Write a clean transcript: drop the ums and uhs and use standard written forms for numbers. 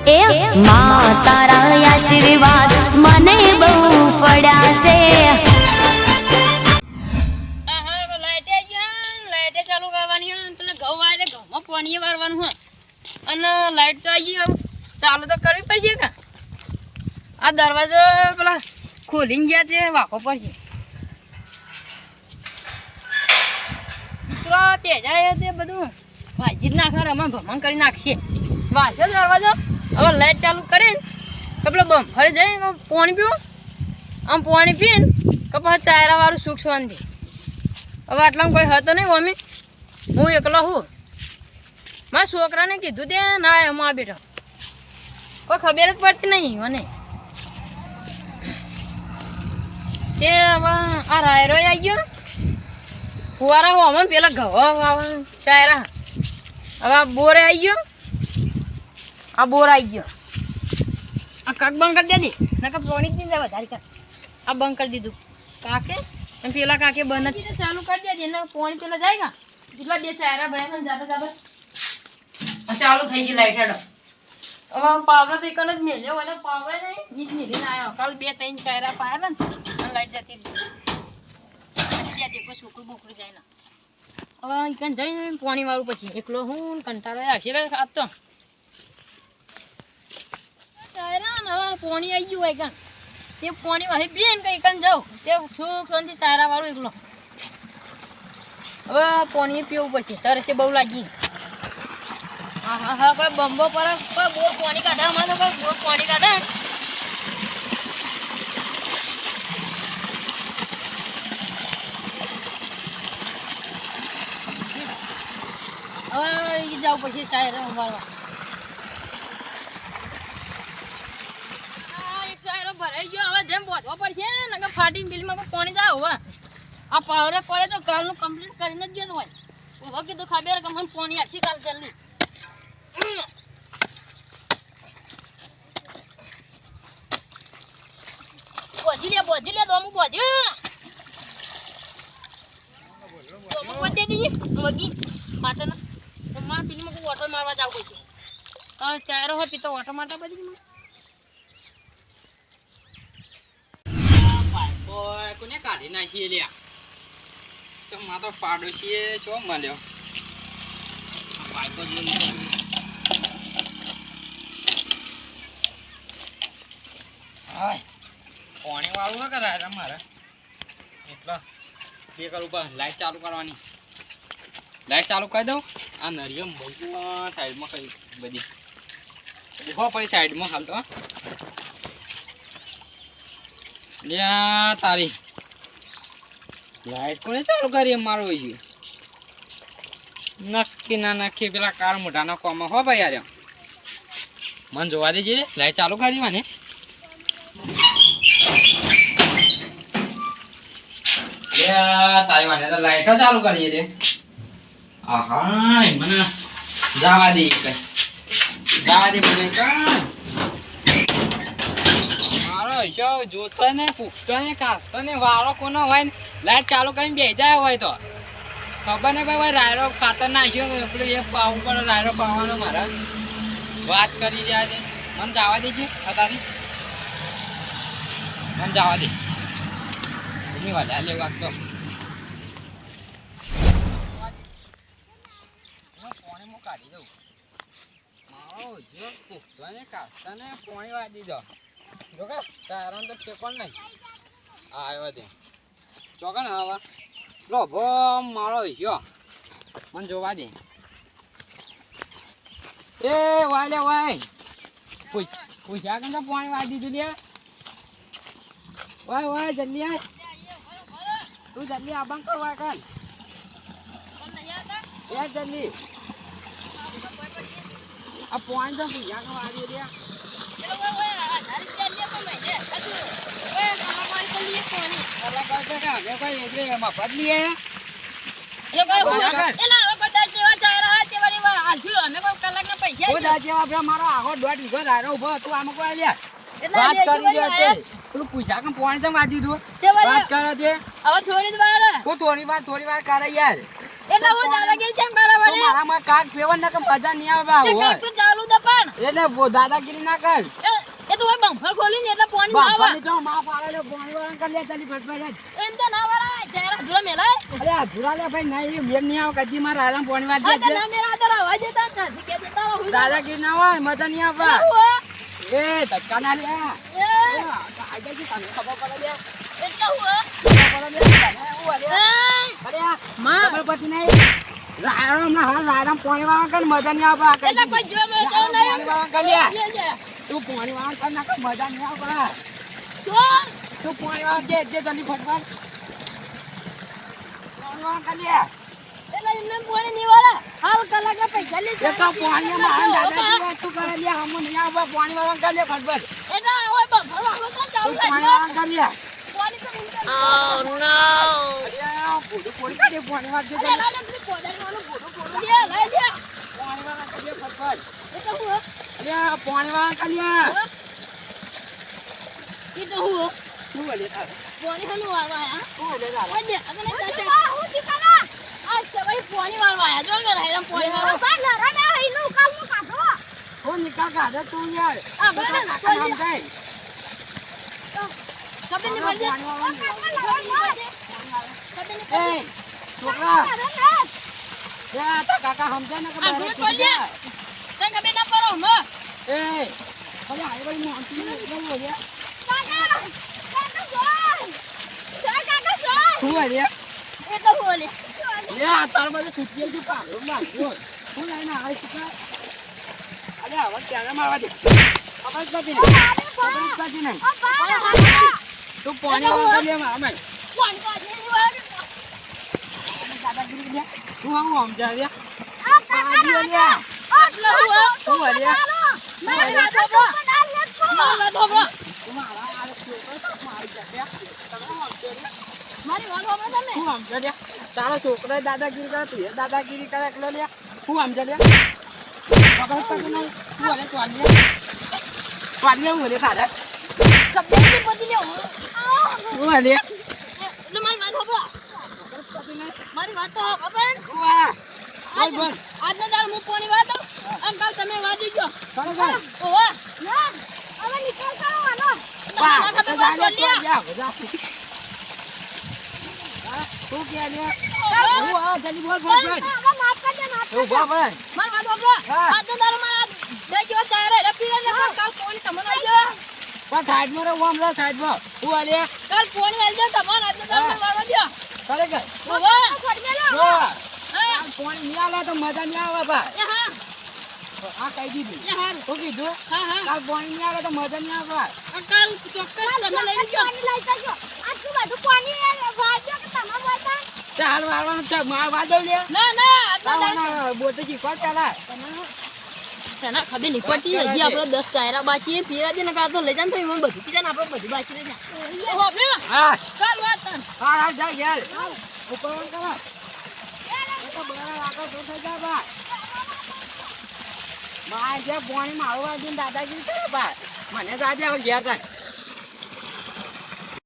એ માં તારા આશીર્વાદ મને બહુ પડ્યા છે. લાઈટ ચાલુ કરવાની હે એટલે ઘઉં વાળે ઘઉંમાં પાણી વારવાનું હે અને લાઈટ તો આવી ગઈ ચાલુ તો કરવી પડશે કે આ દરવાજો પેલા ખોલીને ગયા તે વાપો પડશે. મિત્રો તેજાય તે બધું ભાજી જ નાખવા રમણ ભમણ કરી નાખશે. વાંચો દરવાજો હવે લાઈટ ચાલુ કરીને તો પેલો બમ્ફરે જઈને પાણી પીવું આમ પાણી પીને કે પછી ચાયરાવાળું સુખ શાંતિ. હવે આટલામાં કોઈ હતો નહીં મમ્મી હું એકલો હું મારા છોકરાને કીધું તે ના એમાં બેઠો કોઈ ખબર જ પડતી નહીં મને તે હવે આ રાયરો આવી ગયો ફુવારા હોવા પેલા ઘઉં ચાયરા હવે આ બોર આવી ગયો આ બોર આવી ગયો આ કાક બંધ કરી દેજે નકર પાણી જ નહીં જાય વધારે કર આ બંધ કરી દીધું કાકે પેલા કાકે બંધ જ ચાલુ કરી દેજે એને પાણી પેલા જાય કા એટલા બે ચાયરા ભણ્યા જાતા જાતા ચાલુ થઈ ગઈ લાઈટ હેડો. હવે પાવડો તો એકને જ મેલ્યો હોય પાવડે નહીં જીત મેલીને આવ્યો કાલ 2-3 ચાયરા પાયેલા ને અને લાઈટ જતી રહી દેખો છોકરું બોકરું જાય ને હવે એકન જઈને પાણી વાળું પછી એકલો હું કંટાળો આવશે કે આજ તો ચાયરા ને હવે પાણી આવી ગયું હોય કણ તે પાણી વાહી બેન કે એકન જાઉં તે સુખ શાંતિ ચાયરા વાળું એકલો હવે પાણી પીવું પડશે તરસે બહુ લાગી. હા હા હા કોઈ બંબો પર કોઈ બોર પાણી કાઢા અમારે કોઈ બોર પાણી કાઢા હવે જાવ પછી ચાયરા ઉભારવા. એક ચાયરો ભરાઈ ગયો હવે જેમ બોધવો પડશે ને ફાટી બિલમાં પાણી જાય હવે આ પાવડે પડે તો કાલનું કમ્પ્લીટ કરીને જ ગયો હોય હવે કીધું ખબર કે મને પાણી આપશે કાલ જલ્દી. બોધી લે દોમું બોધ્યું દોમું બોધી દીધી વગી માટે ના મારા પીનમાં કોઈ ઓટો મારવા જાવ કોઈ ચાયરો હોય પીતો ઓટો મારતા બધી કોને કાઢી નાખીએ લ્યા તો માં તો પાડોશીએ ચો મળ્યો પાઇપો પાણી વાળું ના કરાય મારે એટલે બે કરું પર લાઈટ ચાલુ કરવાની. લાઈટ ચાલુ કરી દઉં આ નરિયમ બહુ સાઈડમાં કઈ બધી હો પડી સાઈડમાં હાલ તો લ્યા તારી લાઈટ કોને ચાલુ કરી મારું હોય નક્કી ના નક્કી પેલા કાર મોઢાના કોમાં હો ભાઈ યાર મને જોવા દેજે લાઈટ ચાલુ કરી દેવાની. તારી મને તો લાઈટ ચાલુ કરીએ રે આહા મને જવા દે મને મારો હિસાબ જોતો ને પૂછતો ને કાઢતો ને વાળો કોનો હોય ને લાઈટ ચાલુ કરીને બેસી જાય હોય તો ખબર ને ભાઈ રાયરો ખાતર નાખ્યો પેલું એ પાવું પડે રાયરો પાવાનો મારા વાત કરી જાય છે મને જવા દેજે તારી મને જવા દે એની વાત લે વાત તો પાણી કાઢી દઉં મારો હિસાબ પૂછતો ને કાઢતા ને પાણી વાળી દો જો કે તારો તો ટેકોન નહીં આવ્યો તે ચોકન હવા લોભો મારો હિસ્યો મને જોવા દે એ વાય લે વાય પૂછ્યા કે પાણી વાળી દીધું લે વાય જલ્દી આય તું જલ્દી આબાં કરવા કર યાર જલ્દી આ પાણી તો પૂછ્યા કે વાળી દે મારો આખો 1.5 વીઘો રાયરો ઉભો હતો આમાં કોઈ લ્યા વાત કરી દે પેલું પૂછ્યા કે પાણી તો વાજી દો વાત કરે દે હવે થોડી વાર કરે યાર એટલે હું દાદાગીરી કેમ કરે તો વળી? મારામાં કાક ફેવર ના કે મજા નહીં આવે બા તે હોય. કાંઈક તો ચાલુ તો પણ. એટલે દાદાગીરી ના કર. એ તો હવે બમ્ફર ખોલીને એટલે પાણી ના આવે. બાપાની જો માં પાડે પાણી વાળા કર લે ચાલી ફટફટ. એમ તો ના વળાય. ત્યારે અધૂરા મેલાય. અરે આ ધુરા લે ભાઈ નહીં મેર નહીં આવે કદી મારા આરામ પાણી વાર હા, તો દે ના મેરા તો રહેવા દેતા જ નથી. કે દેતા રહો. દાદાગીરી ના હોય મજા નહીં આવે એવું હે? એ ધક્કા ના લે એ, આગળ તને ખબર પડે લે એટલે હું હે? ખબર પડે લે તને એવું અરે એ, અરે આ માં. ખબર પડતી નહીં રાયરામ ના હાલ રાયરામ પાણી વાળા કર મજા નહીં આવે આ કઈ એટલે કોઈ જોવા મળે તો નહીં. પાણી વાળા કર લે લે, લે. તું પાણી વાળા કર ના કર મજા નહીં આવે શું? તું પાણી વાળા જે જલ્દી ફટફટ પાણી વાળા કર લે એટલે એમને પાણી નહીં વળે. હાલ કલાકના પૈસા લે. એ તો પાણી મારા દાદાજી તું કરે લે હમ નહીં આવે પાણી વાળા કર લે ફટફટ એટલે હવે બમ્ફર વાળો તો ચાલુ તું પાણી થાય. વાળા કર લે પાણી તો નહીં ચાલુ. અરે ફોટો ફોડી કાઢે પાણી વાળા અરે, લાલે, પેલી કોદાળીવાળું ભોળું ભોળું લે, લઈ લે. પાણી વાળા કર લે ફટફટ એ તો હું હે? અરે પાણી વાળા કર લે એ તો હું હે? શું બોલે તારે પાણી શાનું વાળવા આયા? શું બોલે તારે ઓય દે, અગલે દાસે. આ સવારે પાણી વાળવા આયા. જો કે રાયરામ પાણી વાળવા. હું નિકાલ કાઢે તું યાર આ ભલે ને, કાકા નામ કઈ કબીરની બાજુ. કબીરની બાજુ. કબીરની બાજુ. એ છોકરા એ આ તો કાકા સમજે ને કે આ બહાર ઘરે છૂટી છોડી દે. જા. તને કબીર ના પડો, માં. એ અરે આઈ ભાઈ મોંટી ને શું બોલે શું બોલે એ તો હું ઓલી. એ આ તાર બધે છૂટી ગઈ પાડો માર હું લઈને આવી છું અરે હવે ક્યારે મારવા દે ખબર જ નથી ખબર જ નથી તું પાણી વાળા લે મારા ભાઈ પાણી તો આજે નહીં વાળે. દાદાગીરી લે તું આવું સમજાવ લે એટલે હું હે? શું બોલે મારી વાત સાંભળો. મારી વાત સાંભળો. તું મારા આ છોકરો તો મારી જગ્યા તમે સમજો લે મારી વાત સાંભળો તમે. શું સમજો લે તારો છોકરો દાદાગીરી કરે તું એ દાદાગીરી કરે એકલો લે શું સમજો લે ખબર જ પડતી નહીં શું બોલે ચોલીએ બોલે તારે કબીરથી બધી લે. શું બોલે એટલે મારી વાત સાંભળો. મારી વાત તો ખબર. વાહ બોલ આજ બોલ આજનો દાળ હું પાણી વાળતો અને કાલ તમે વાળી ગયો. બરાબર ઓવા. વાહ ના તો ખબર જાને પડે તો જા બધા તું કે લે ઓવા. હું આ જલ્દી બોલ ફટાફટ ઉભા ભાઈ મારી વાત સાંભળો. હા. આજનો દાળ મારા દઈ ગયો ચાયરે રપી લે પણ કાલ પાણી તમને આવી ગયો. પણ સાઈડમાં રહો આમ રહો સાઈડમાં હું આલે કાલ પાણી આવી ગયો તમારે આજનો દાળ મને વાળવા દ્યો. ખરેખર ઓવા. જો હા. પાણી નહીં આવે તો મજા નહીં આવે ભાઈ એ હા. આ કહી દીધું એ હારું. શું કીધું હા હા. કાલ પાણી નહીં આવે તો મજા નહીં આવે આ કાલ ચોક્કસ તમે લઈ ગયો. ચાલ વાળવાનું છે માર વાજવ લે ના ના આજનો દાળ તાવાના બોતે શીખવા ચાલા તને ખબર નહીં પડતી હજી આપણે 10 ટાયરા બાકી પીરા દે ને કાં તો લઈ જાય ને તો ઈવન બધું પીજા ને આપણે બધું બાકી રહી જાય. ઓહો બે હા કાલ વાત તને. હા જા ઘેર ઉપર કરો એ તો બરાબર આગળ તો થઈ જા બા માર જે પાણી મારવા દઈને દાદાગીરી કરે બા મને તો આજે હવે ઘેર કર